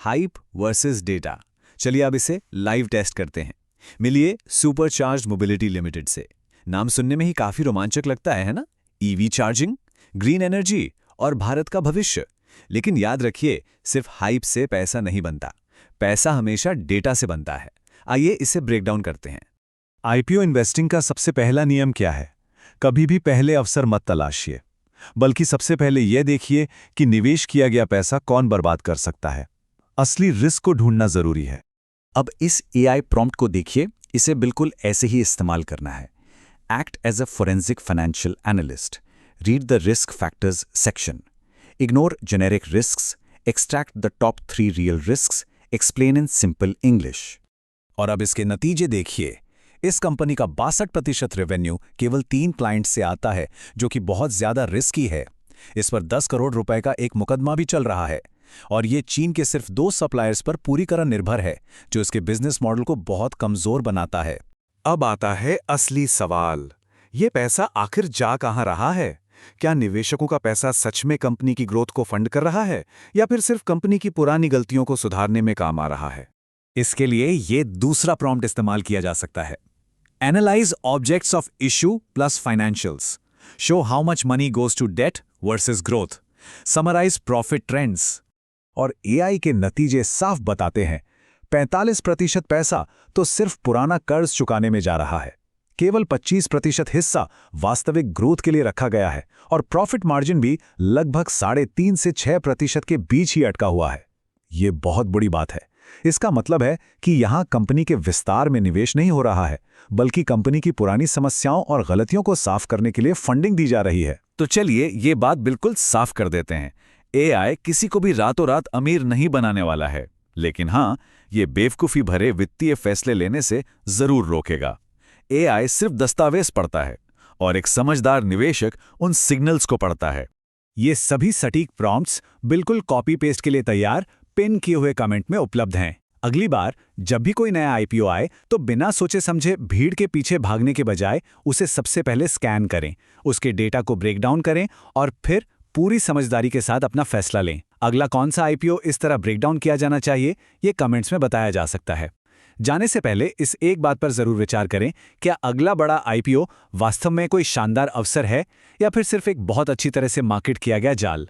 Hype versus data. चलिए अब इसे लाइव टेस्ट करते हैं। मिलिए सुपरचार्ज्ड मोबिलिटी लिमिटेड से। नाम सुनने में ही काफी रोमांचक लगता है ना? ईवी चार्जिंग, ग्रीन एनर्जी और भारत का भविष्य। लेकिन याद रखिए, सिर्फ हाइप से पैसा नहीं बनता। पैसा हमेशा डेटा से बनता है। आइए इसे ब्रेक डाउन करते हैं। आईपीओ इन्वेस्टिंग का सबसे पहला नियम क्या है? कभी भी पहले अवसर मत तलाशिए, बल्कि सबसे पहले यह देखिए कि निवेश किया गया पैसा कौन बर्बाद कर सकता है। असली रिस्क को ढूंढना जरूरी है। अब इस एआई प्रॉम्प्ट को देखिए, इसे बिल्कुल ऐसे ही इस्तेमाल करना है। Act as a forensic financial analyst, read the risk factors section, ignore generic risks, extract the top 3 real risks, explain in simple English. और अब इसके नतीजे देखिए। इस कंपनी का 62% रेवेन्यू केवल 3 क्लाइंट से आता है, जो कि बहुत ज्यादा रिस्की है। इस पर 10 करोड़ रुपए का एक मुकदमा भी चल रहा है। और ये चीन के सिर्फ 2 सप्लायर्स पर पूरी तरह निर्भर है, जो इसके बिजनेस मॉडल को बहुत कमजोर बनाता है। अब आता है असली सवाल, ये पैसा आखिर जा कहां रहा है? क्या निवेशकों का पैसा सच में कंपनी की ग्रोथ को फंड कर रहा है, या फिर सिर्फ कंपनी की पुरानी गलतियों को सुधारने में काम आ रहा है? इसके लिए ये दूसरा प्रॉम्प्ट इस्तेमाल किया जा सकता है। Analyze objects of issue plus financials. Show how much money goes to debt versus growth. Summarize profit trends. और एआई के नतीजे साफ बताते हैं, 45% पैसा तो सिर्फ पुराना कर्ज चुकाने में जा रहा है। केवल 25% हिस्सा वास्तविक ग्रोथ के लिए रखा गया है, और प्रॉफिट मार्जिन भी लगभग 3.5 से 6% के बीच ही अटका हुआ है। ये बहुत बड़ी बात है। इसका मतलब है कि यहां कंपनी के विस्तार में निवेश नहीं हो रहा है, बल्कि कंपनी की पुरानी समस्याओं और गलतियों को साफ करने के लिए फंडिंग दी जा रही है। तो चलिए ये बात बिल्कुल साफ कर देते हैं। एआई किसी को भी रातों रात अमीर नहीं बनाने वाला है, लेकिन हां, ये बेवकूफी भरे वित्तीय फैसले लेने से जरूर रोकेगा। एआई सिर्फ दस्तावेज पढ़ता है, और एक समझदार निवेशक उन सिग्नल्स को पढ़ता है। ये सभी सटीक प्रॉम्प्ट्स बिल्कुल कॉपी पेस्ट के लिए तैयार पिन किए हुए कमेंट में उपलब्ध हैं। अगली बार जब भी कोई नया आईपीओ आए, तो बिना सोचे समझे भीड़ के पीछे भागने के बजाय उसे सबसे पहले स्कैन करें, उसके डेटा को ब्रेक डाउन करें और फिर पूरी समझदारी के साथ अपना फैसला लें। अगला कौन सा आईपीओ इस तरह ब्रेक डाउन किया जाना चाहिए, ये कमेंट्स में बताया जा सकता है। जाने से पहले इस एक बात पर जरूर विचार करें, क्या अगला बड़ा आईपीओ वास्तव में कोई शानदार अवसर है, या फिर सिर्फ एक बहुत अच्छी तरह से मार्केट किया गया जाल।